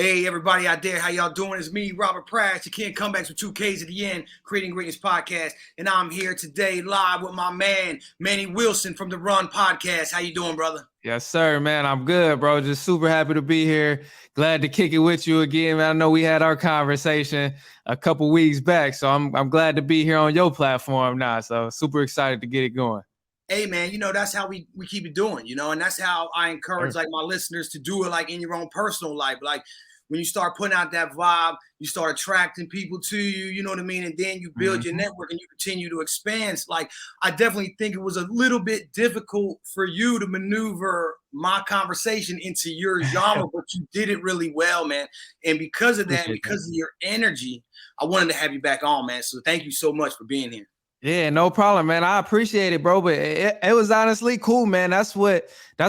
Hey, everybody out there, how y'all doing? It's me, Robert Pratt. You can't come back with 2Ks at the end, Creating Greatness Podcast. And I'm here today live with my man, Manny Wilson from the Run Podcast. How you doing, brother? Yes, sir, man. I'm good, bro. Just super happy to be here. Glad to kick it with you again, man. I know we had our conversation a couple weeks back, so I'm glad to be here on your platform now. So super excited to get it going. Hey, man, that's how we keep it doing, and that's how I encourage like my listeners to do it like in your own personal life. Like when you start putting out that vibe, you start attracting people to you, you know what I mean? And then you build your network and you continue to expand. It's like, I definitely think it was a little bit difficult for you to maneuver my conversation into your genre, but you did it really well, man. And because of that, because of your energy, I wanted to have you back on, man. So thank you so much for being here. Yeah, no problem, man. I appreciate it, bro. But it was honestly cool, man. That's what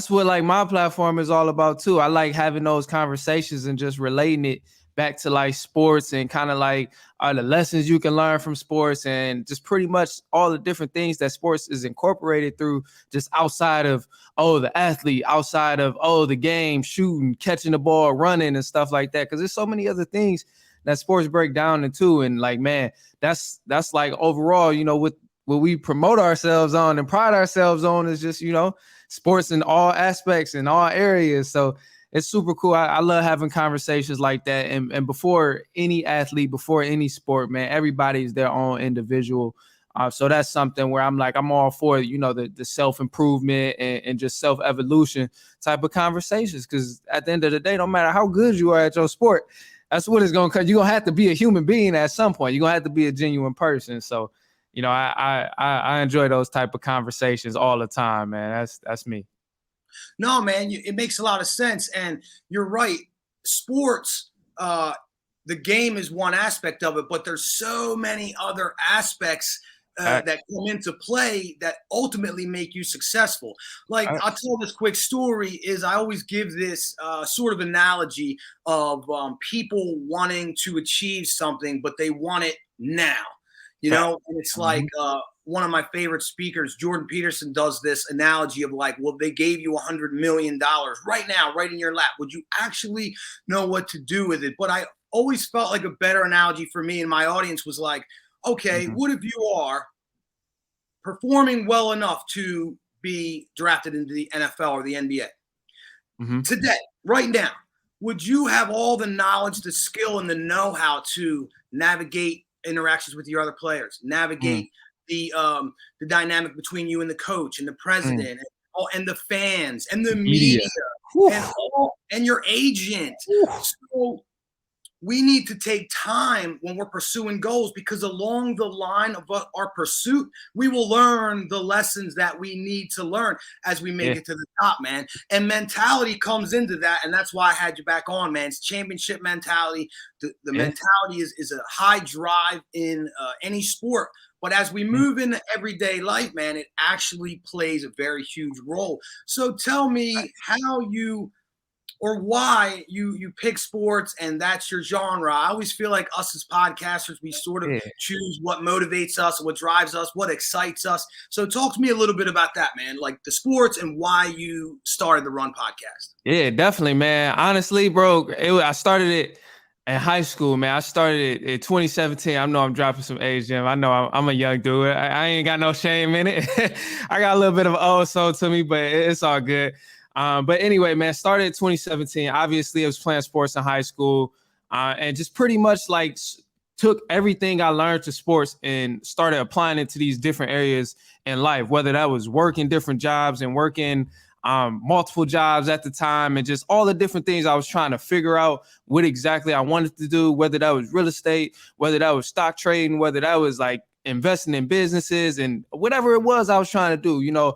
like my platform is all about too. I like having those conversations and just relating it back to like sports and kind of like the lessons you can learn from sports and just pretty much all the different things that sports is incorporated through, just outside of the athlete, outside of the game, shooting, catching the ball, running and stuff like that. Because there's so many other things that sports break down into, and like, man, that's like overall, what we promote ourselves on and pride ourselves on is just, sports in all aspects in all areas. So it's super cool. I love having conversations like that. And before any athlete, before any sport, man, everybody's their own individual. So that's something where I'm all for, the self-improvement and just self-evolution type of conversations. Because at the end of the day, no matter how good you are at your sport, that's what it's going to, because you're going to have to be a human being at some point. You're going to have to be a genuine person. So, I enjoy those type of conversations all the time, man. That's me. No, man, it makes a lot of sense. And you're right. Sports, the game is one aspect of it, but there's so many other aspects that come into play that ultimately make you successful. Like I'll tell this quick story is I always give this sort of analogy of people wanting to achieve something, but they want it now, and it's like one of my favorite speakers, Jordan Peterson, does this analogy of like, well, they gave you $100 million right now, right in your lap. Would you actually know what to do with it? But I always felt like a better analogy for me and my audience was like, okay, what if you are performing well enough to be drafted into the NFL or the NBA? Today, right now, would you have all the knowledge, the skill, and the know-how to navigate interactions with your other players, navigate the dynamic between you and the coach and the president and the fans and the media and your agent? So we need to take time when we're pursuing goals, because along the line of our pursuit, we will learn the lessons that we need to learn as we make it to the top, man. And mentality comes into that. And that's why I had you back on, man. It's championship mentality. The mentality is a high drive in any sport. But as we move into everyday life, man, it actually plays a very huge role. So tell me how you or why you pick sports and that's your genre. I always feel like us as podcasters, we sort of choose what motivates us, what drives us, what excites us. So talk to me a little bit about that, man, like the sports and why you started the Run Podcast. Yeah, definitely, man. Honestly, bro, I started it in high school, man. I started it in 2017. I know I'm dropping some age, Jim. I know I'm a young dude. I ain't got no shame in it. I got a little bit of old soul to me, but it's all good. But anyway, man, started in 2017. Obviously, I was playing sports in high school and just pretty much like took everything I learned to sports and started applying it to these different areas in life, whether that was working different jobs and working multiple jobs at the time and just all the different things I was trying to figure out what exactly I wanted to do, whether that was real estate, whether that was stock trading, whether that was like investing in businesses and whatever it was I was trying to do.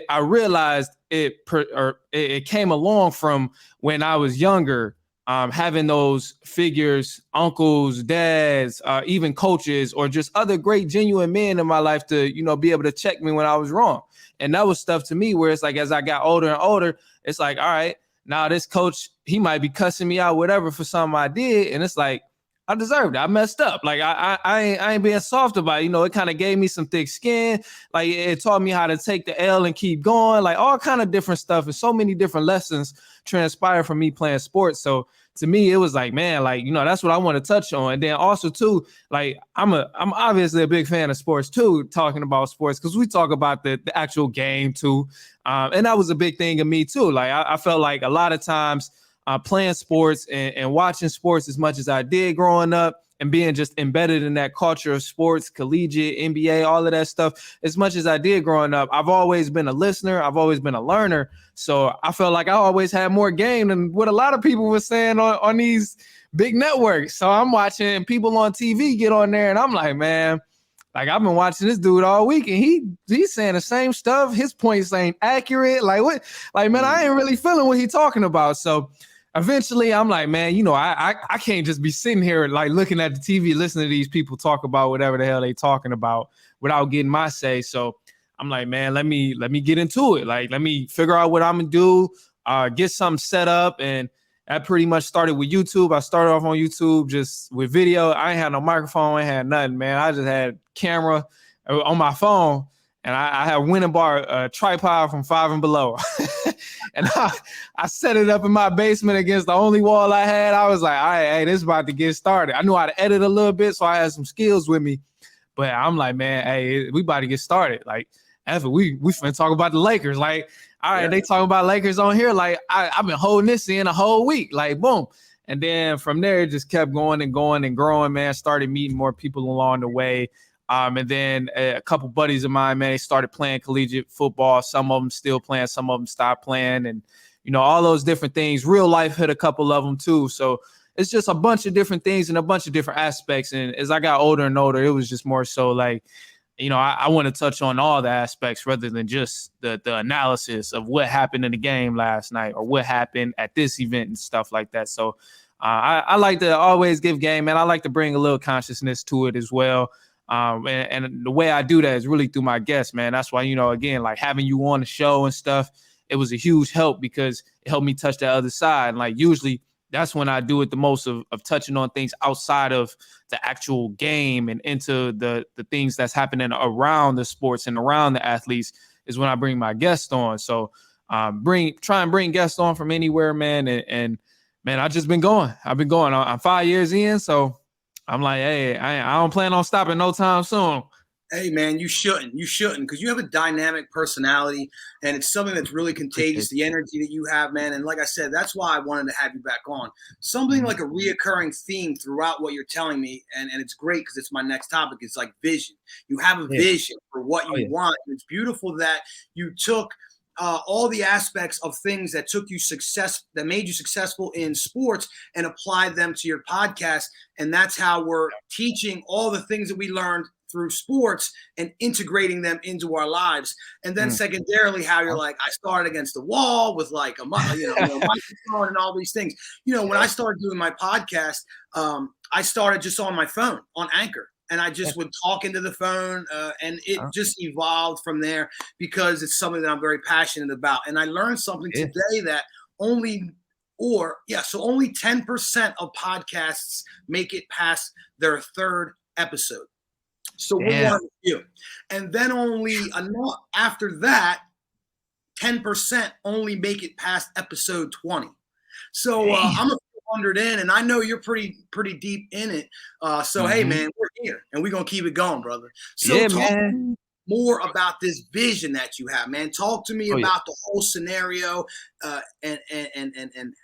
I realized it came along from when I was younger, having those figures, uncles, dads, even coaches, or just other great genuine men in my life to, be able to check me when I was wrong. And that was stuff to me where it's like, as I got older and older, it's like, all right, now this coach, he might be cussing me out, whatever, for something I did. And it's like, I deserved it. I messed up. Like I ain't being soft about it. It kind of gave me some thick skin. Like it taught me how to take the L and keep going. Like all kind of different stuff, and so many different lessons transpire from me playing sports. So to me, it was like, man, like, that's what I want to touch on. And then also too, like, I'm obviously a big fan of sports too, talking about sports, because we talk about the actual game too. And that was a big thing of me too. Like, I felt like a lot of times playing sports and watching sports as much as I did growing up, and being just embedded in that culture of sports, collegiate, NBA, all of that stuff, as much as I did growing up, I've always been a listener. I've always been a learner. So I felt like I always had more game than what a lot of people were saying on these big networks. So I'm watching people on TV get on there, and I'm like, man, like, I've been watching this dude all week, and he's saying the same stuff. His points ain't accurate. Like, what? Like, man, I ain't really feeling what he's talking about. So eventually I'm like, man, I can't just be sitting here like looking at the TV, listening to these people talk about whatever the hell they talking about without getting my say. So I'm like, man, let me get into it. Like, let me figure out what I'm gonna do, get something set up. And that pretty much started with YouTube. I started off on YouTube just with video. I ain't had no microphone, I ain't had nothing, man. I just had camera on my phone. And I had went and bought a tripod from Five and Below. And I set it up in my basement against the only wall I had. I was like, all right, hey, this is about to get started. I knew how to edit a little bit, so I had some skills with me. But I'm like, man, hey, we about to get started. Like, after we finna talk about the Lakers. Like, all right, They talking about Lakers on here. Like, I've been holding this in a whole week. Like, boom. And then from there, it just kept going and going and growing, man. Started meeting more people along the way. And then a couple buddies of mine, man, they started playing collegiate football. Some of them still playing, some of them stopped playing. And, all those different things. Real life hit a couple of them too. So it's just a bunch of different things and a bunch of different aspects. And as I got older and older, it was just more so like, I want to touch on all the aspects rather than just the analysis of what happened in the game last night or what happened at this event and stuff like that. So I like to always give game, man. I like to bring a little consciousness to it as well. And the way I do that is really through my guests, man. That's why, again, like having you on the show and stuff, it was a huge help because it helped me touch that other side. And like, usually that's when I do it the most of touching on things outside of the actual game and into the things that's happening around the sports and around the athletes is when I bring my guests on. So try and bring guests on from anywhere, man. And man, I've just been going. I'm 5 years in, so I'm like, hey, I don't plan on stopping no time soon. Hey, man, you shouldn't, because you have a dynamic personality, and it's something that's really contagious, the energy that you have, man. And like I said, that's why I wanted to have you back on. Something like a reoccurring theme throughout what you're telling me, and it's great because it's my next topic. It's like vision. You have a vision for what you want. And it's beautiful that you took all the aspects of things that that made you successful in sports and applied them to your podcast. And that's how we're teaching all the things that we learned through sports and integrating them into our lives. And then secondarily, how you're like, I started against the wall with like a microphone and all these things. When I started doing my podcast, I started just on my phone on Anchor. And I just would talk into the phone, and it just evolved from there because it's something that I'm very passionate about. And I learned something today that only 10% of podcasts make it past their third episode. So we're one of you. And then after that, 10% only make it past episode 20. So I'm a 100 in, and I know you're pretty deep in it. Hey, man, we're here, and we're gonna keep it going, brother. So talk more about this vision that you have, man. Talk to me about the whole scenario, and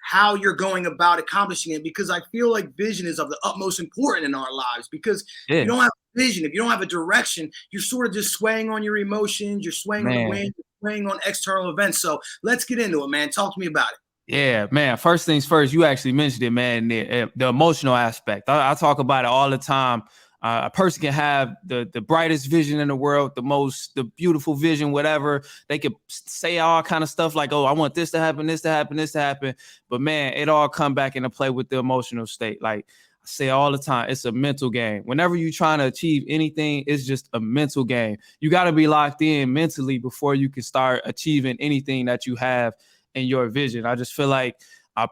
how you're going about accomplishing it, because I feel like vision is of the utmost importance in our lives, because if you don't have a vision, if you don't have a direction, you're sort of just swaying on your emotions, you're swaying on the wind, you're swaying on external events. So let's get into it, man. Talk to me about it. Yeah, man. First things first, you actually mentioned it, man. The emotional aspect. I talk about it all the time. A person can have the brightest vision in the world, the beautiful vision, whatever. They could say all kind of stuff like, oh, I want this to happen, this to happen, this to happen. But man, it all come back into play with the emotional state. Like I say all the time, it's a mental game. Whenever you're trying to achieve anything, it's just a mental game. You got to be locked in mentally before you can start achieving anything that you have in your vision. I just feel like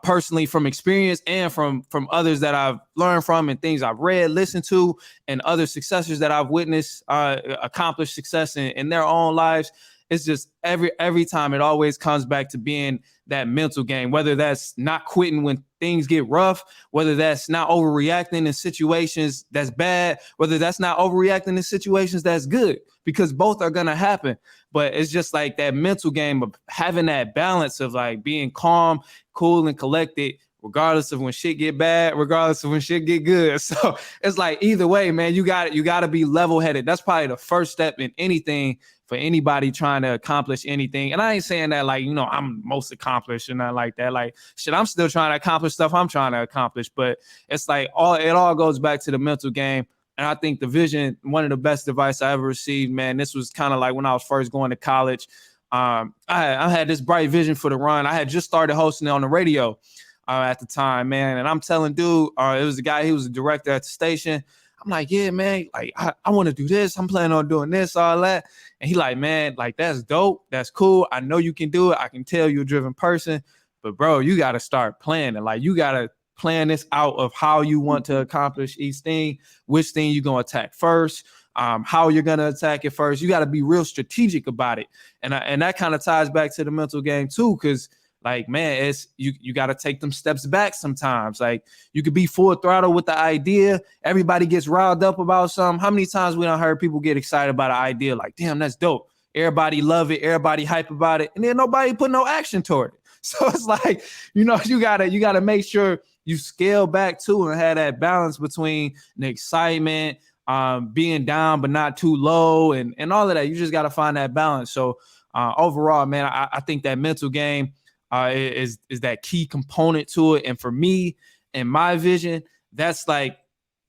personally, from experience and from others that I've learned from and things I've read, listened to, and other successors that I've witnessed accomplish success in their own lives, It's just every time it always comes back to being that mental game, whether that's not quitting when things get rough, whether that's not overreacting in situations that's bad, whether that's not overreacting in situations that's good, because both are going to happen. But it's just like that mental game of having that balance of like being calm, cool, and collected, regardless of when shit get bad, regardless of when shit get good. So it's like either way, man, you got to be level-headed. That's probably the first step in anything for anybody trying to accomplish anything. And I ain't saying that like, I'm most accomplished and not like that. Like shit, I'm still trying to accomplish stuff I'm trying to accomplish. But it's like it all goes back to the mental game. And I think the vision, one of the best advice I ever received, man, this was kind of like when I was first going to college. I had this bright vision for the run. I had just started hosting on the radio at the time, man. And I'm telling dude, it was the guy, he was a director at the station. I'm like, yeah, man, like I want to do this. I'm planning on doing this, all that. And he like, man, like that's dope. That's cool. I know you can do it. I can tell you're a driven person, but bro, you got to start planning. Like you got to plan this out of how you want to accomplish each thing, which thing you're going to attack first, how you're going to attack it first. You got to be real strategic about it. And that kind of ties back to the mental game too, because like, man, it's you got to take them steps back sometimes. Like you could be full throttle with the idea. Everybody gets riled up about something. How many times we done heard people get excited about an idea? Like, damn, that's dope. Everybody love it. Everybody hype about it. And then nobody put no action toward it. So it's like, you gotta make sure you scale back too and have that balance between the excitement, being down but not too low, and all of that. You just got to find that balance. So overall, man, I think that mental game is that key component to it. And for me and my vision, that's like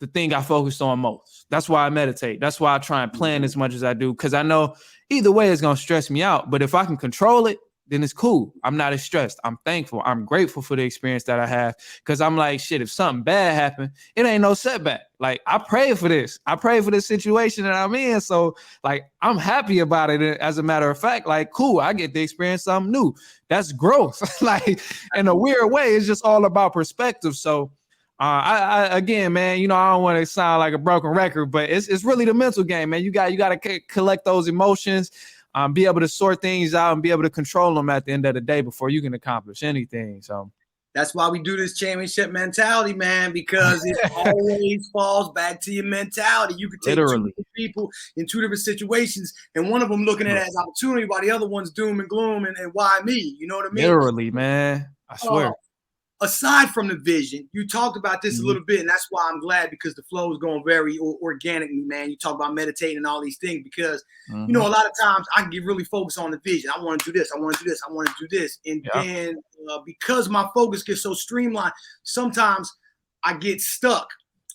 the thing I focused on most. That's why I meditate. That's why I try and plan as much as I do, because I know either way it's going to stress me out. But if I can control it, then it's cool. I'm not as stressed. I'm thankful. I'm grateful for the experience that I have, because I'm like, shit, if something bad happened, it ain't no setback. Like I pray for this. I pray for this situation that I'm in. So like, I'm happy about it. As a matter of fact, like, cool, I get to experience something new. That's growth. Like in a weird way, it's just all about perspective. So I again, man, I don't want to sound like a broken record, but it's really the mental game, man. You got to collect those emotions. Be able to sort things out and be able to control them at the end of the day before you can accomplish anything. So that's why we do this championship mentality, man, because it always falls back to your mentality. You could take two people in two different situations, and one of them looking at it as opportunity while the other one's doom and gloom and why me? You know what I mean? Literally, man. I swear. Aside from the vision, you talked about this a little bit, and that's why I'm glad, because the flow is going very organically, man. You talk about meditating and all these things because, a lot of times I can get really focused on the vision. I want to do this. I want to do this. I want to do this. And then because my focus gets so streamlined, sometimes I get stuck.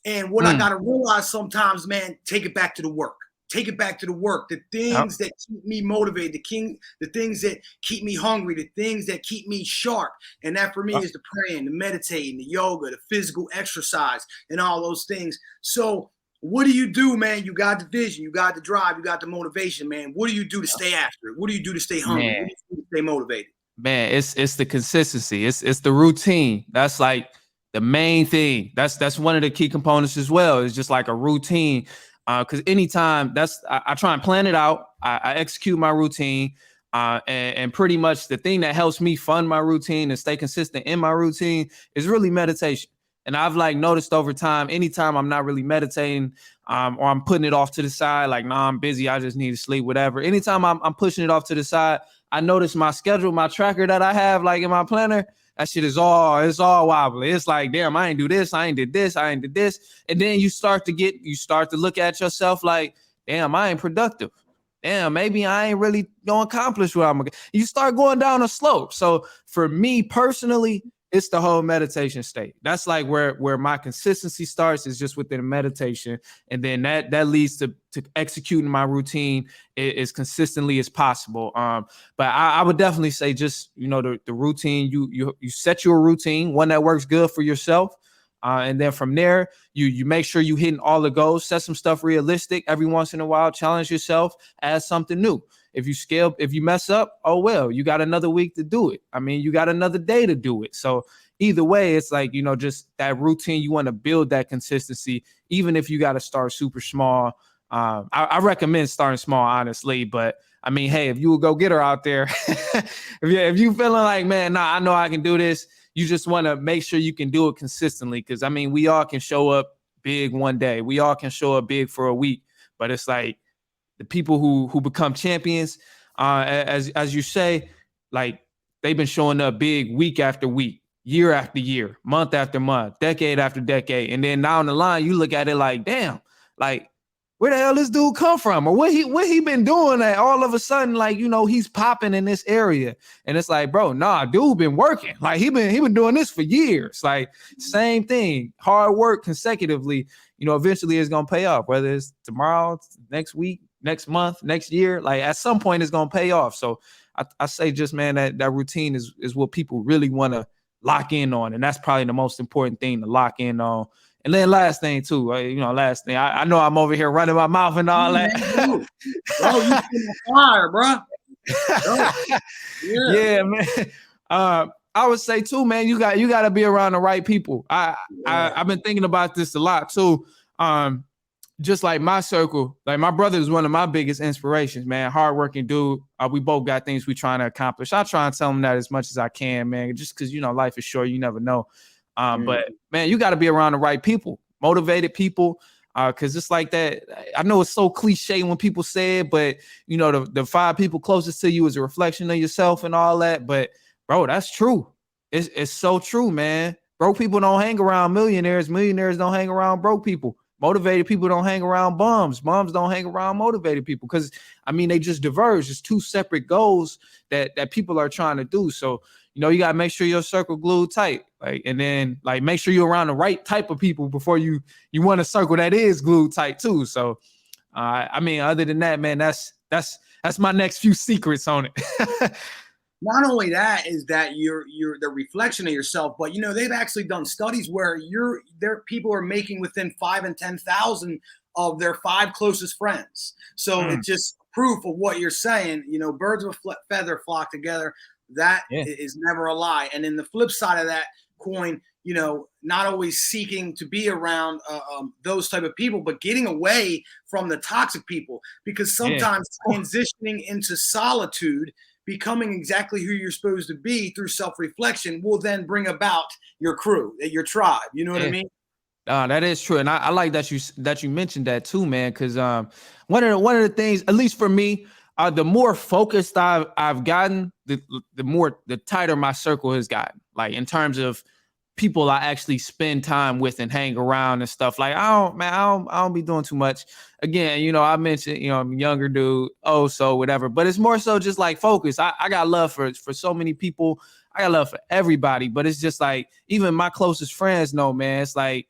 And what I got to realize sometimes, man, take it back to the work. Take it back to the work, the things that keep me motivated, the things that keep me hungry, the things that keep me sharp. And that for me is the praying, the meditating, the yoga, the physical exercise, and all those things. So what do you do, man? You got the vision, you got the drive, you got the motivation, man. What do you do to stay after it? What do you do to stay hungry? What do you do to stay motivated? Man, it's the consistency. It's the routine. That's like the main thing. That's one of the key components as well. It's just like a routine. Because anytime I try and plan it out, I execute my routine, and pretty much the thing that helps me fund my routine and stay consistent in my routine is really meditation. And I've like noticed over time, anytime I'm not really meditating, or I'm putting it off to the side, like, nah, I'm busy, I just need to sleep, whatever. Anytime I'm pushing it off to the side, I notice my schedule, my tracker that I have like in my planner, that shit is all wobbly. It's like, damn, I ain't do this, I ain't did this, I ain't did this. And then you start to look at yourself like, damn, I ain't productive. Damn, maybe I ain't really gonna accomplish what I'm gonna. You start going down a slope. So for me personally, it's the whole meditation state. That's like where my consistency starts, is just within meditation. And then that leads to executing my routine as consistently as possible. But I would definitely say just, the routine, you set your routine, one that works good for yourself. And then from there, you make sure you hitting all the goals, set some stuff realistic every once in a while, challenge yourself, add something new. If you mess up, oh, well, you got another week to do it. I mean, you got another day to do it. So either way, it's like, just that routine, you want to build that consistency, even if you got to start super small. I recommend starting small, honestly, but I mean, hey, if you a go getter out there, if you feeling like, man, nah, I know I can do this. You just want to make sure you can do it consistently. Because I mean, we all can show up big one day. We all can show up big for a week. But it's like the people who become champions, as you say, like they've been showing up big week after week, year after year, month after month, decade after decade. And then down the line, you look at it like, damn, like where the hell this dude come from? Or what he been doing that all of a sudden, like, you know, he's popping in this area. And it's like, bro, nah, dude been working. Like he been doing this for years. Like same thing, hard work consecutively, you know, eventually it's gonna pay off, whether it's tomorrow, next week, next month, next year, like at some point it's gonna pay off. So I say just, man, that routine is what people really want to lock in on. And that's probably the most important thing to lock in on. And then last thing too, last thing, I know I'm over here running my mouth and all that. Bro, you on fire, bro. Yeah, man. I would say too, man, you got to be around the right people. I've been thinking about this a lot too. Just like my circle, like my brother is one of my biggest inspirations, man. Hardworking dude. We both got things we trying to accomplish. I try and tell him that as much as I can, man, just because, you know, life is short. You never know. But man, you got to be around the right people, motivated people. Cause it's like that. I know it's so cliche when people say it, but you know, the 5 people closest to you is a reflection of yourself and all that. But bro, that's true. It's so true, man. Broke people don't hang around millionaires. Millionaires don't hang around broke people. Motivated people don't hang around bums. Bums don't hang around motivated people. Cause I mean, they just diverge. It's 2 separate goals that people are trying to do. So, you know, you got to make sure your circle glued tight, like, and then like make sure you're around the right type of people before you want a circle that is glued tight too. So, I mean, other than that, man, that's my next few secrets on it. Not only that is that you're the reflection of yourself, but you know they've actually done studies where people are making within 5 and 10,000 of their 5 closest friends. So it's just proof of what you're saying. You know, birds of a feather flock together. That is never a lie. And then the flip side of that coin, you know, not always seeking to be around those type of people, but getting away from the toxic people, because sometimes transitioning into solitude, becoming exactly who you're supposed to be through self-reflection will then bring about your crew, your tribe. You know what I mean? That is true. And I like that you mentioned that too, man. Cause one of the things, at least for me, the more focused I've gotten, the tighter my circle has gotten. Like in terms of people I actually spend time with and hang around and stuff. Like I don't be doing too much. Again, you know, I mentioned, you know, I'm a younger dude, so whatever. But it's more so just like focus. I got love for so many people. I got love for everybody. But it's just like even my closest friends know, man. It's like,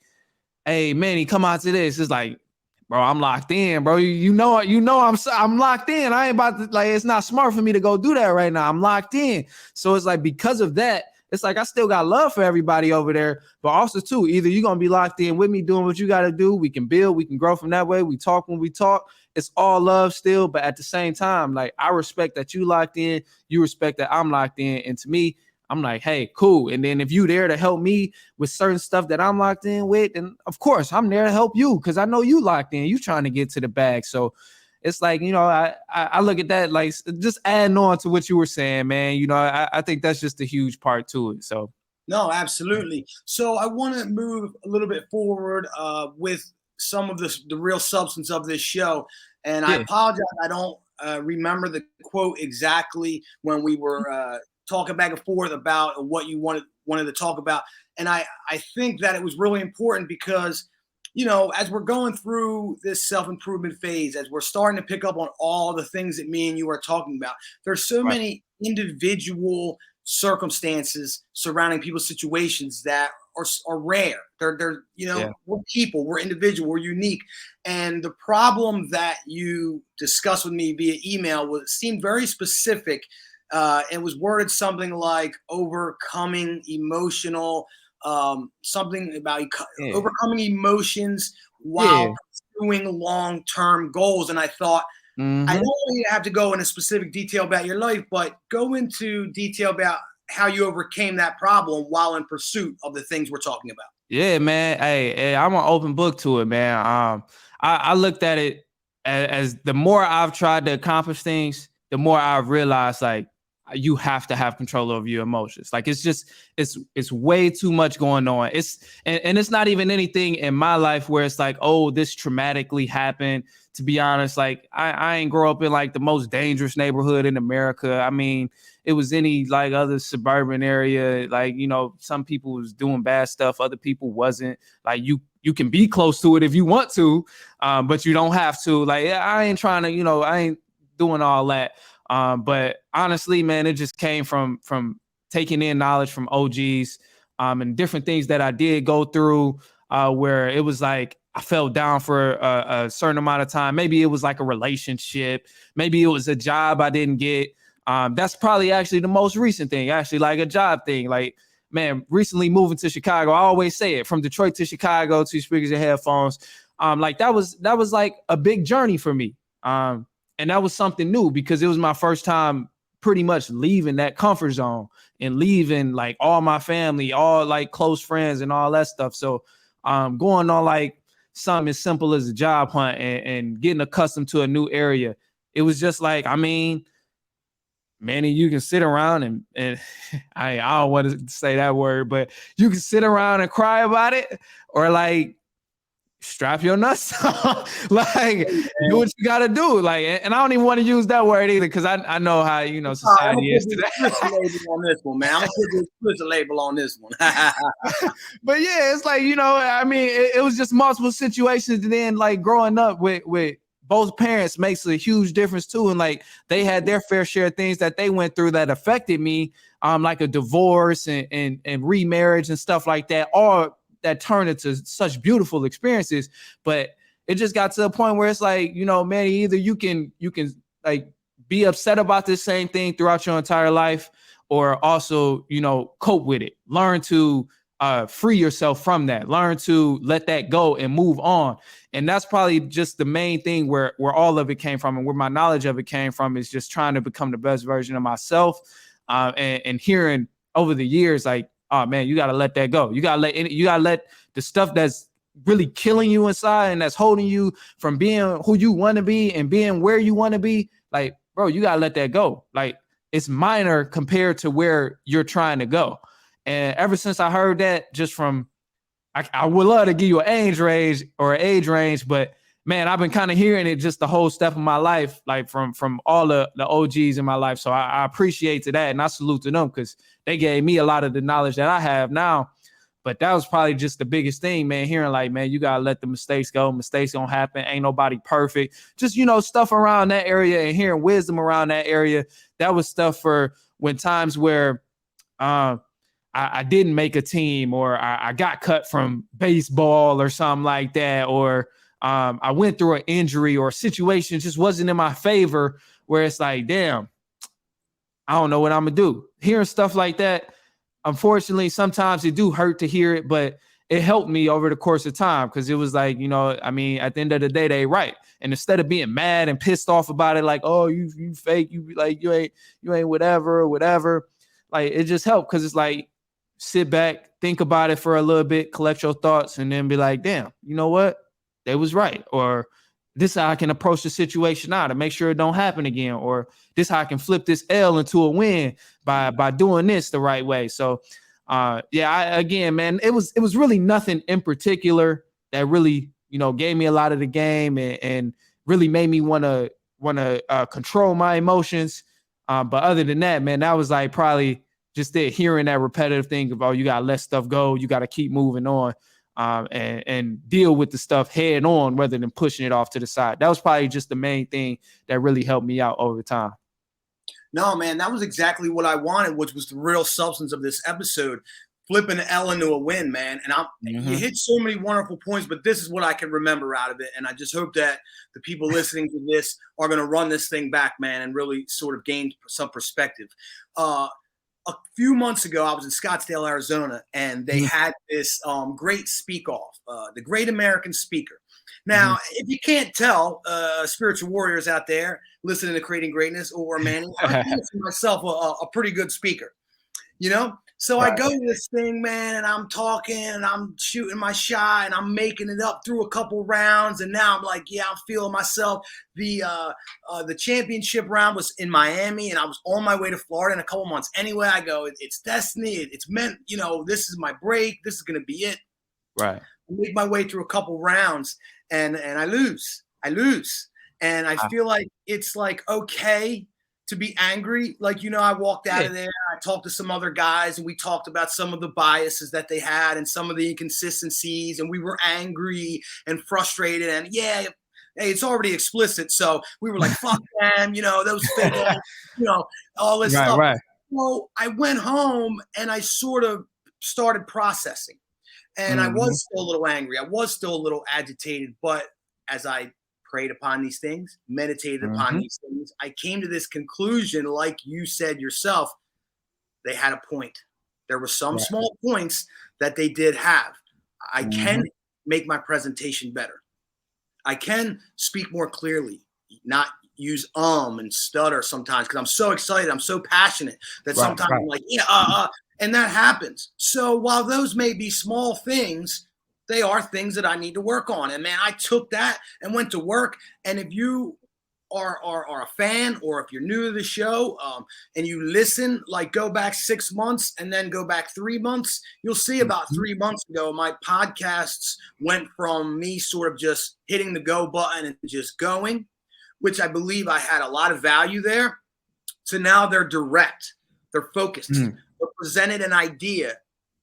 hey, Manny, come out to this. It's like, bro, I'm locked in, bro. You know, I'm locked in. I ain't about to, like, it's not smart for me to go do that right now. I'm locked in. So it's like, because of that, it's like I still got love for everybody over there, but also too, either you're gonna be locked in with me doing what you gotta do. We can build, we can grow from that way. We talk when we talk. It's all love still, but at the same time, like I respect that you locked in, you respect that I'm locked in, and to me, I'm like, hey, cool. And then if you there to help me with certain stuff that I'm locked in with, then of course I'm there to help you because I know you locked in. You trying to get to the bag. So it's like, you know, I look at that like just adding on to what you were saying, man. You know, I think that's just a huge part to it. So no, absolutely. So I want to move a little bit forward with some of the real substance of this show. And I apologize, I don't remember the quote exactly when we were talking back and forth about what you wanted to talk about. And I think that it was really important because, you know, as we're going through this self-improvement phase, as we're starting to pick up on all the things that me and you are talking about, there's so many individual circumstances surrounding people's situations that are rare. They're you know, we're people, we're individual, we're unique. And the problem that you discussed with me via email seemed very specific. It was worded something like overcoming emotional, something about overcoming emotions while pursuing long-term goals. And I thought, I don't want you to have to go into specific detail about your life, but go into detail about how you overcame that problem while in pursuit of the things we're talking about. Yeah, man. Hey, I'm an open book to it, man. I looked at it as the more I've tried to accomplish things, the more I've realized like you have to have control over your emotions. Like it's way too much going on. And it's not even anything in my life where it's like, oh, this traumatically happened. To be honest, like I ain't grow up in like the most dangerous neighborhood in America. I mean, it was any like other suburban area. Like, you know, some people was doing bad stuff, other people wasn't. Like you can be close to it if you want to, but you don't have to. Like, I ain't trying to, you know, I ain't doing all that. But honestly, man, it just came from taking in knowledge from OGs, and different things that I did go through, where it was like I fell down for a certain amount of time. Maybe it was like a relationship. Maybe it was a job I didn't get. That's probably actually the most recent thing, actually, like a job thing. Like, man, recently moving to Chicago, I always say it, from Detroit to Chicago, to speakers and headphones. Like that was like a big journey for me. And that was something new because it was my first time pretty much leaving that comfort zone and leaving like all my family, all like close friends and all that stuff. So going on like something as simple as a job hunt and getting accustomed to a new area, it was just like, I mean, Manny, you can sit around and I don't want to say that word, but you can sit around and cry about it, or like strap your nuts on. Like, do what you gotta do. Like, and I don't even want to use that word either, because I know how, you know, society is today. Label on this one, man. I'm gonna put the explicit label on this one. But yeah, it's like, you know, I mean, it was just multiple situations. And then like growing up with both parents makes a huge difference too. And like they had their fair share of things that they went through that affected me, like a divorce and remarriage and stuff like that, all that turned into such beautiful experiences. But it just got to a point where it's like, you know, man, either you can like be upset about this same thing throughout your entire life, or also, you know, cope with it, learn to free yourself from that, learn to let that go and move on. And that's probably just the main thing where all of it came from, and where my knowledge of it came from, is just trying to become the best version of myself, and hearing over the years, like, oh man, you got to let that go. You got to let the stuff that's really killing you inside and that's holding you from being who you want to be and being where you want to be. Like, bro, you got to let that go. Like, it's minor compared to where you're trying to go. And ever since I heard that, just from, I would love to give you an age range, but man, I've been kind of hearing it just the whole step of my life, like from all the OGs in my life. So I appreciate to that, and I salute to them, because they gave me a lot of the knowledge that I have now. But that was probably just the biggest thing, man, hearing like, man, you got to let the mistakes go. Mistakes don't happen. Ain't nobody perfect. Just, you know, stuff around that area and hearing wisdom around that area. That was stuff for when times where I didn't make a team, or I got cut from baseball or something like that, or I went through an injury, or a situation just wasn't in my favor, where it's like, damn, I don't know what I'm going to do. Hearing stuff like that, unfortunately, sometimes it do hurt to hear it, but it helped me over the course of time, because it was like, you know, I mean, at the end of the day, they right. And instead of being mad and pissed off about it, like, oh, you fake, you like, you ain't whatever, like, it just helped, because it's like, sit back, think about it for a little bit, collect your thoughts, and then be like, damn, you know what? They was right. Or this is how I can approach the situation now to make sure it don't happen again. Or this is how I can flip this L into a win by doing this the right way. So again, man, it was really nothing in particular that really, you know, gave me a lot of the game and really made me want to control my emotions. But other than that, man, that was like probably just it, hearing that repetitive thing about, you got to let stuff go. You got to keep moving on, and deal with the stuff head on rather than pushing it off to the side. That was probably just the main thing that really helped me out over time. No, man, that was exactly what I wanted, which was the real substance of this episode, flipping an L into a win, man. And you hit so many wonderful points, but this is what I can remember out of it. And I just hope that the people listening to this are going to run this thing back, man, and really sort of gain some perspective. A few months ago, I was in Scottsdale, Arizona, and they had this great speak-off, the Great American Speaker. Now, if you can't tell, spiritual warriors out there listening to Creating Greatness, or Manny, I consider myself a pretty good speaker, you know? So I go to this thing, man, and I'm talking and I'm shooting my shot and I'm making it up through a couple rounds. And now I'm like, yeah, I'm feeling myself. The championship round was in Miami and I was on my way to Florida in a couple months. Anyway, I go, it's destiny. It's meant, this is my break. This is going to be it. Right. I make my way through a couple rounds and I lose. And I feel like it's like, okay to be angry. Like, I walked out of there. I talked to some other guys and we talked about some of the biases that they had and some of the inconsistencies. And we were angry and frustrated. And hey, it's already explicit. So we were like, fuck them, those fake, all this stuff. Right. So I went home and I sort of started processing. And I was still a little angry. I was still a little agitated. But as I prayed upon these things, meditated upon these things, I came to this conclusion, like you said yourself, they had a point. There were some small points that they did have. I can make my presentation better. I can speak more clearly, not use and stutter sometimes because I'm so excited. I'm so passionate that sometimes I'm like, and that happens. So while those may be small things, they are things that I need to work on. And man, I took that and went to work. And if you are a fan, or if you're new to the show and you listen, like go back 6 months and then go back 3 months, you'll see about 3 months ago, my podcasts went from me sort of just hitting the go button and just going, which I believe I had a lot of value there, to now they're direct, they're focused, they're presented an idea,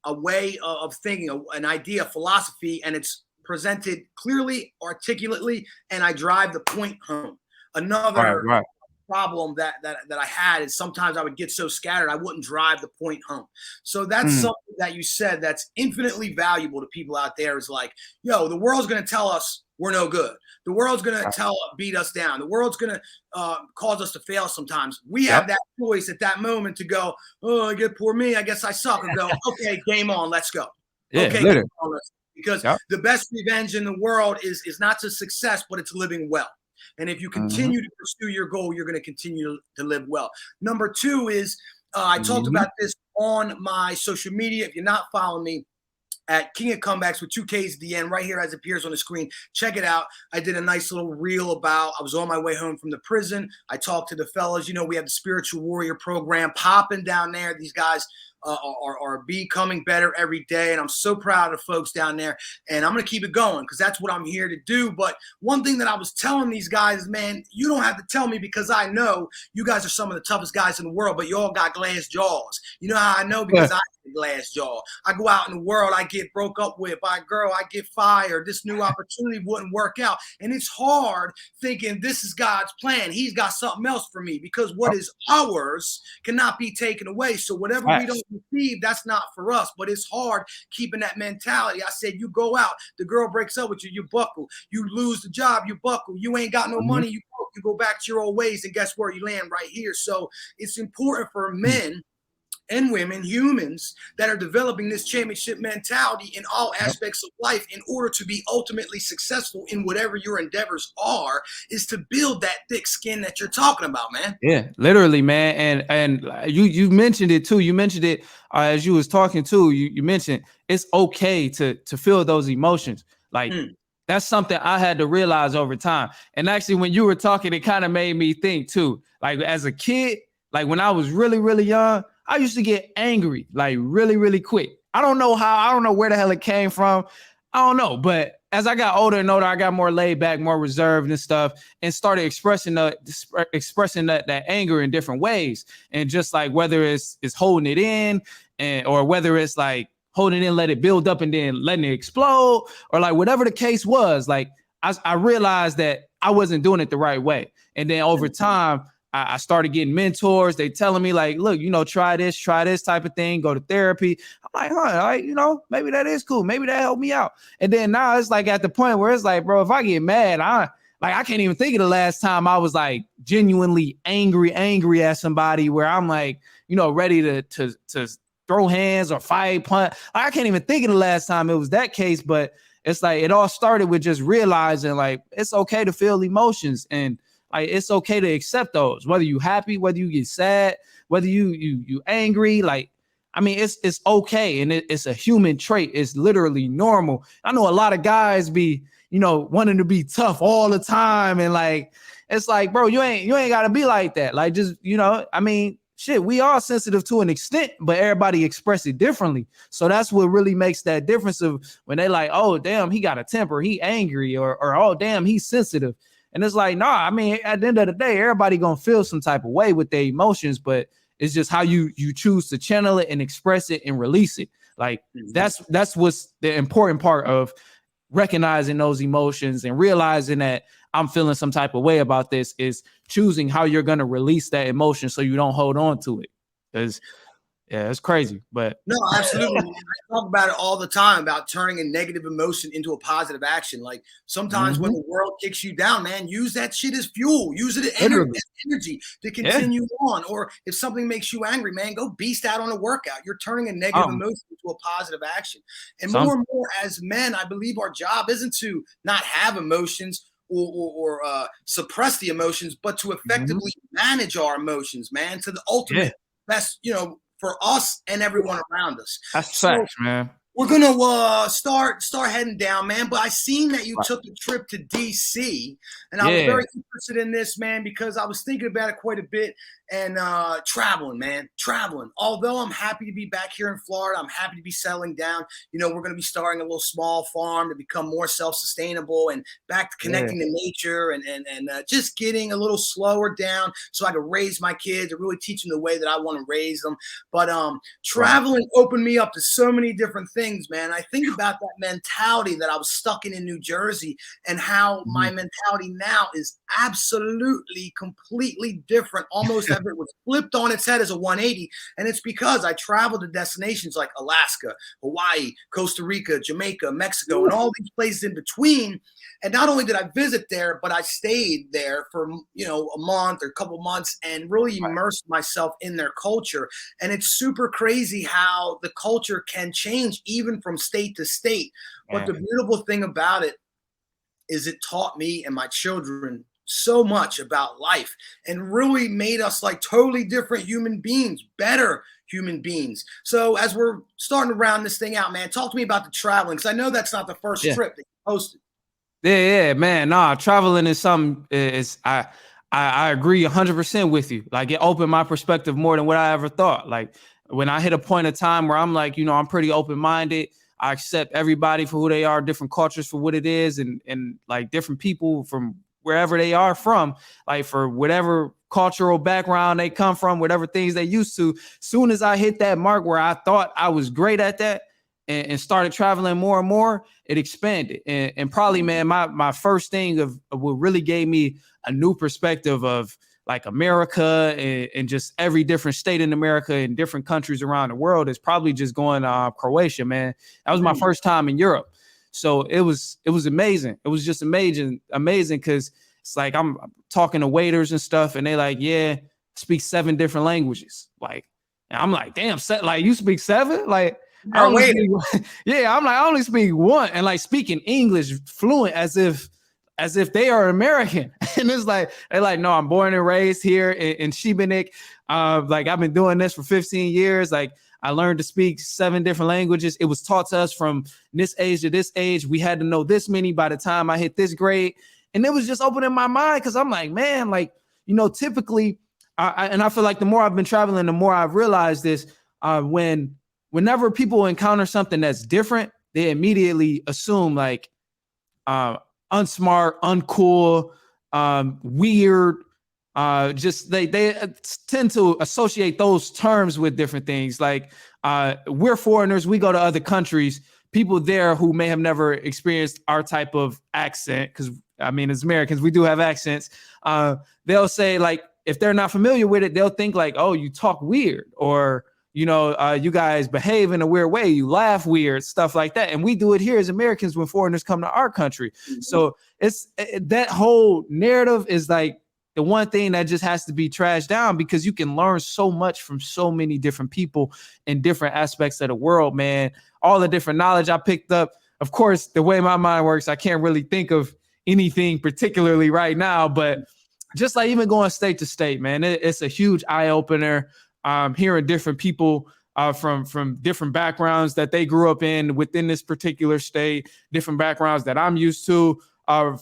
a way of thinking, an idea, philosophy, and it's presented clearly, articulately, and I drive the point home. Another problem that I had is sometimes I would get so scattered I wouldn't drive the point home. So that's something that you said that's infinitely valuable to people out there, is like, the world's going to tell us we're no good. The world's going to beat us down. The world's going to cause us to fail sometimes. We have that choice at that moment to go, I get poor me, I guess I suck, and go, okay, game on, let's go. Game on, because the best revenge in the world is not to success, but it's living well. And if you continue to pursue your goal, you're going to continue to live well. Number two is, I talked about this on my social media. If you're not following me, at King of Comebacks with 2 Ks at the end, right here as it appears on the screen. Check it out. I did a nice little reel about, I was on my way home from the prison. I talked to the fellas. We have the Spiritual Warrior program popping down there. These guys are becoming better every day. And I'm so proud of the folks down there. And I'm going to keep it going because that's what I'm here to do. But one thing that I was telling these guys, man, you don't have to tell me because I know you guys are some of the toughest guys in the world, but you all got glass jaws. You know how I know? Because I have a glass jaw. I go out in the world, I get broke up with by a girl, I get fired. This new opportunity wouldn't work out. And it's hard thinking this is God's plan. He's got something else for me because what is ours cannot be taken away. So whatever we don't receive, that's not for us. But it's hard keeping that mentality. I said, you go out, the girl breaks up with you, you buckle. You lose the job, you buckle. You ain't got no money, you go back to your old ways, and guess where? You land right here. So it's important for men and women, humans that are developing this championship mentality in all aspects of life in order to be ultimately successful in whatever your endeavors are, is to build that thick skin that you're talking about, man. Yeah, literally, man. And you mentioned it too. You mentioned it as you was talking too. You mentioned it's okay to feel those emotions. Like that's something I had to realize over time. And actually, when you were talking, it kind of made me think too. Like as a kid, like when I was really, really young, I used to get angry, like really, really quick. I don't know how, I don't know where the hell it came from. I don't know. But as I got older and older, I got more laid back, more reserved and stuff, and started expressing that anger in different ways. And just like whether it's holding it in or whether it's like holding it in, let it build up and then letting it explode, or like whatever the case was, like I realized that I wasn't doing it the right way. And then over time, I started getting mentors. They telling me like, look, try this type of thing, go to therapy. I'm like, maybe that is cool. Maybe that helped me out. And then now it's like at the point where it's like, bro, if I get mad, I can't even think of the last time I was like genuinely angry at somebody where I'm like, ready to throw hands or fight, punch. I can't even think of the last time it was that case, but it's like, it all started with just realizing like, it's okay to feel emotions, and like it's okay to accept those, whether you happy, whether you get sad, whether you angry. Like I mean, it's okay, and it's a human trait. It's literally normal. I know a lot of guys be, wanting to be tough all the time, and like, it's like, bro, you ain't got to be like that. Like, just, I mean, shit, we are sensitive to an extent, but everybody express it differently. So that's what really makes that difference of when they like, oh, damn, he got a temper, he angry, or oh, damn, he's sensitive. And it's like, nah, I mean, at the end of the day, everybody gonna feel some type of way with their emotions, but it's just how you choose to channel it and express it and release it. Like that's what's the important part of recognizing those emotions and realizing that I'm feeling some type of way about this is choosing how you're going to release that emotion so you don't hold on to it. Because yeah, it's crazy, but no, absolutely. I talk about it all the time about turning a negative emotion into a positive action. Like sometimes when the world kicks you down, man, use that shit as fuel. Use it as energy to continue on. Or if something makes you angry, man, go beast out on a workout. You're turning a negative emotion into a positive action. And more and more as men, I believe our job isn't to not have emotions or suppress the emotions, but to effectively manage our emotions, man, to the ultimate best, for us and everyone around us. That's facts, man. We're gonna start heading down, man. But I seen that you took a trip to DC, and I was very interested in this, man, because I was thinking about it quite a bit. And traveling, man, traveling. Although I'm happy to be back here in Florida, I'm happy to be settling down. We're going to be starting a little small farm to become more self-sustainable and back to connecting to nature and just getting a little slower down so I can raise my kids and really teach them the way that I want to raise them. But traveling opened me up to so many different things, man. I think about that mentality that I was stuck in New Jersey and how my mentality now is absolutely, completely different, almost it was flipped on its head as a 180. And it's because I traveled to destinations like Alaska, Hawaii, Costa Rica, Jamaica, Mexico, and all these places in between. And not only did I visit there, but I stayed there for, a month or a couple months and really immersed myself in their culture. And it's super crazy how the culture can change even from state to state. But the beautiful thing about it is it taught me and my children so much about life and really made us like totally different human beings, better human beings. So as we're starting to round this thing out, man, talk to me about the traveling, because I know that's not the first trip that you posted. Yeah, man. Nah, traveling is something I agree 100% with you. Like, it opened my perspective more than what I ever thought. Like, when I hit a point of time where I'm like, I'm pretty open-minded. I accept everybody for who they are, different cultures for what it is, and like different people from wherever they are from, like for whatever cultural background they come from, whatever things they used to. Soon as I hit that mark where I thought I was great at that and started traveling more and more, it expanded. And probably, man, my first thing of what really gave me a new perspective of like America and just every different state in America and different countries around the world is probably just going to Croatia, man. That was my first time in Europe. So it was amazing. It was just amazing because it's like I'm talking to waiters and stuff, and they like, yeah, speak 7 different languages. Like, and I'm like, damn, like you speak 7? Like, I only speak 1, and like speaking English fluent as if they are American. And it's like, they're like, no, I'm born and raised here in Šibenik. Like, I've been doing this for 15 years. Like, I learned to speak 7 different languages. It was taught to us from this age to this age. We had to know this many by the time I hit this grade. And it was just opening my mind, because I'm like, man, like, typically, and I feel like the more I've been traveling, the more I've realized this, whenever people encounter something that's different, they immediately assume like unsmart, uncool, weird. Just they tend to associate those terms with different things. Like we're foreigners, we go to other countries, people there who may have never experienced our type of accent, because I mean, as Americans, we do have accents. They'll say, like, if they're not familiar with it, they'll think like, oh, you talk weird, or you guys behave in a weird way, you laugh weird, stuff like that. And we do it here as Americans when foreigners come to our country. Mm-hmm. So it's that whole narrative is like the one thing that just has to be trashed down, because you can learn so much from so many different people in different aspects of the world, man. All the different knowledge I picked up. Of course, the way my mind works, I can't really think of anything particularly right now, but just like even going state to state, man, it's a huge eye opener. Hearing different people from different backgrounds that they grew up in within this particular state, different backgrounds that I'm used to,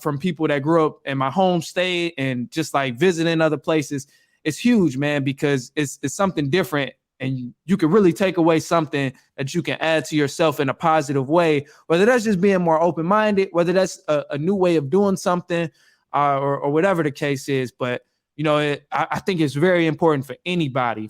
from people that grew up in my home state and just like visiting other places. It's huge, man, because it's something different. And you can really take away something that you can add to yourself in a positive way, whether that's just being more open-minded, whether that's a new way of doing something, or whatever the case is. But, I think it's very important for anybody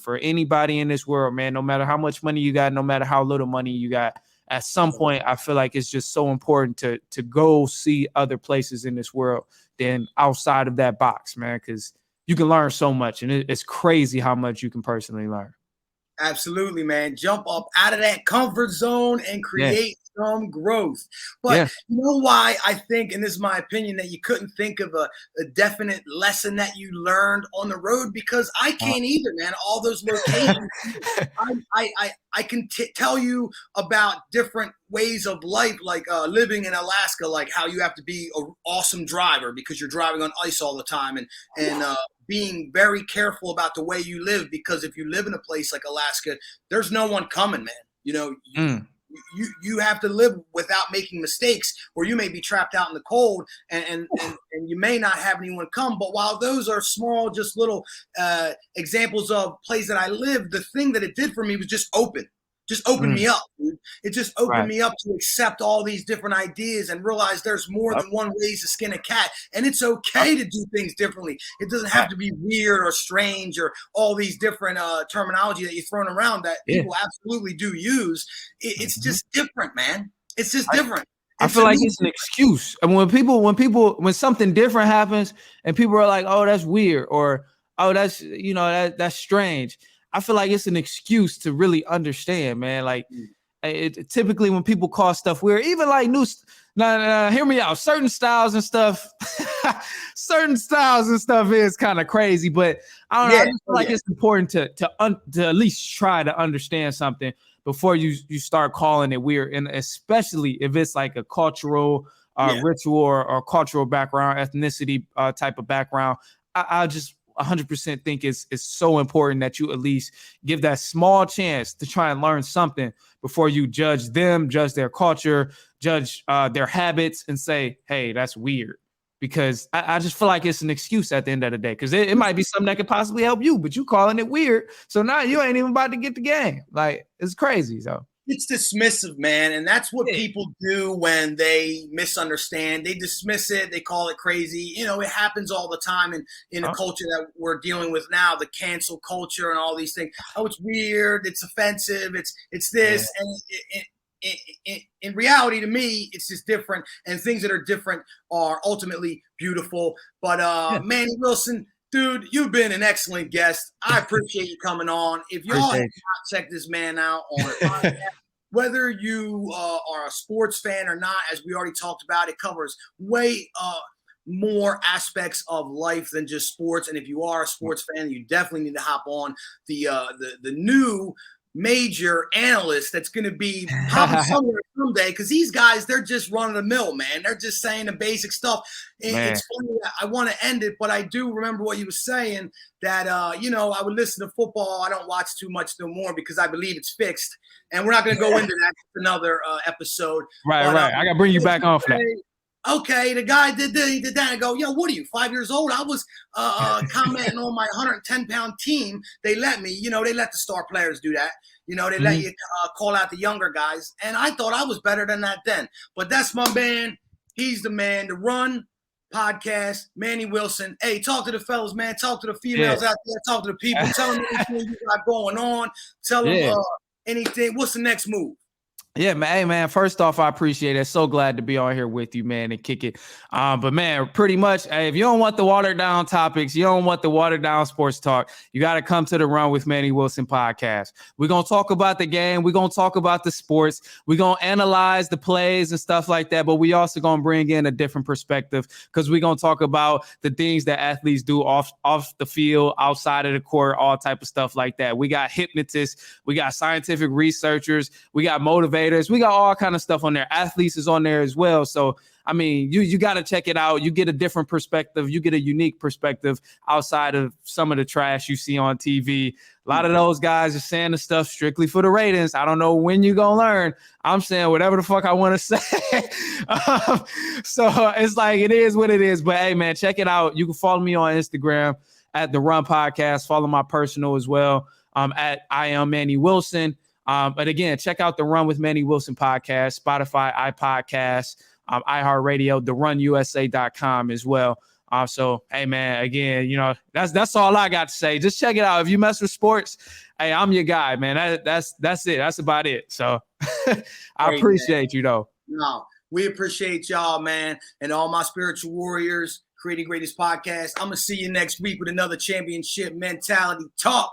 in this world, man, no matter how much money you got, no matter how little money you got, at some point, I feel like it's just so important to go see other places in this world than outside of that box, man, because you can learn so much. And it's crazy how much you can personally learn. Absolutely, man. Jump up out of that comfort zone and create some growth. But you know why I think, and this is my opinion, that you couldn't think of a definite lesson that you learned on the road? Because I can't either, man. All those locations, I can tell you about different ways of life, like living in Alaska, like how you have to be an awesome driver because you're driving on ice all the time, and being very careful about the way you live, because if you live in a place like Alaska, there's no one coming, man. You have to live without making mistakes, or you may be trapped out in the cold, and you may not have anyone come. But while those are small, just little examples of places that I lived, the thing that it did for me was just opened me up, dude. It just opened me up to accept all these different ideas and realize there's more than one ways to skin a cat. And it's okay to do things differently. It doesn't have to be weird or strange or all these different terminology that you're throwing around that people absolutely do use. It's just different, man. It's just different. I feel like it's an excuse. And when something different happens and people are like, oh, that's weird, or, oh, that's, that's strange, I feel like it's an excuse to really understand, man. Like, typically when people call stuff weird, even like hear me out. Certain styles and stuff is kind of crazy, but I don't know. I just feel like it's important to at least try to understand something before you start calling it weird, and especially if it's like a cultural ritual or cultural background, ethnicity type of background. I just 100% think it's so important that you at least give that small chance to try and learn something before you judge them, judge their culture, judge their habits, and say, hey, that's weird. Because I just feel like it's an excuse at the end of the day, because it might be something that could possibly help you, but you calling it weird. So now you ain't even about to get the game. Like, it's crazy. So it's dismissive, man. And that's what people do when they misunderstand. They dismiss it. They call it crazy. It happens all the time in the culture that we're dealing with now, the cancel culture and all these things. Oh, it's weird. It's offensive. It's this. And in reality, to me, it's just different. And things that are different are ultimately beautiful. But Manny Wilson, dude, you've been an excellent guest. I appreciate you coming on. If y'all have not checked this man out on a podcast, whether you are a sports fan or not, as we already talked about, it covers way more aspects of life than just sports. And if you are a sports fan, you definitely need to hop on the new major analyst that's going to be popping somewhere someday, because these guys, they're just running the mill, man. They're just saying the basic stuff. It's funny that I want to end it, but I do remember what you were saying, that I would listen to football. I don't watch too much no more because I believe it's fixed, and we're not going to go into that another episode. Right. I got to bring you back on for that. Okay, the guy did this, he did that. I go, yo, what are you, 5 years old? I was commenting on my 110-pound team. They let me, they let the star players do that. They let you call out the younger guys. And I thought I was better than that then. But that's my man. He's the man. The Run Podcast, Manny Wilson. Hey, talk to the fellas, man. Talk to the females out there. Talk to the people. Tell them anything you got going on. Tell them anything. What's the next move? Yeah, man. Hey, man, first off, I appreciate it. So glad to be on here with you, man, and kick it. But, man, pretty much, hey, if you don't want the watered down topics, you don't want the watered down sports talk, you got to come to the Run with Manny Wilson podcast. We're going to talk about the game. We're going to talk about the sports. We're going to analyze the plays and stuff like that. But we also going to bring in a different perspective, because we're going to talk about the things that athletes do off the field, outside of the court, all type of stuff like that. We got hypnotists. We got scientific researchers. We got motivators. We got all kind of stuff on there. Athletes is on there as well. So I mean, you got to check it out. You get a different perspective. You get a unique perspective outside of some of the trash you see on TV. A lot of those guys are saying the stuff strictly for the ratings. I don't know when you're going to learn. I'm saying whatever the fuck I want to say. So it's like, it is what it is. But hey, man, check it out. You can follow me on Instagram at The Run Podcast. Follow my personal as well, at I Am Manny Wilson. But again, check out the Run with Manny Wilson podcast, Spotify, iPodcast, iHeartRadio, TheRunUSA.com as well. So, hey, man, again, you know, that's all I got to say. Just check it out. If you mess with sports, hey, I'm your guy, man. That's it. That's about it. So I appreciate you, though. No, we appreciate y'all, man, and all my spiritual warriors, Creating Greatest Podcast. I'm going to see you next week with another championship mentality talk.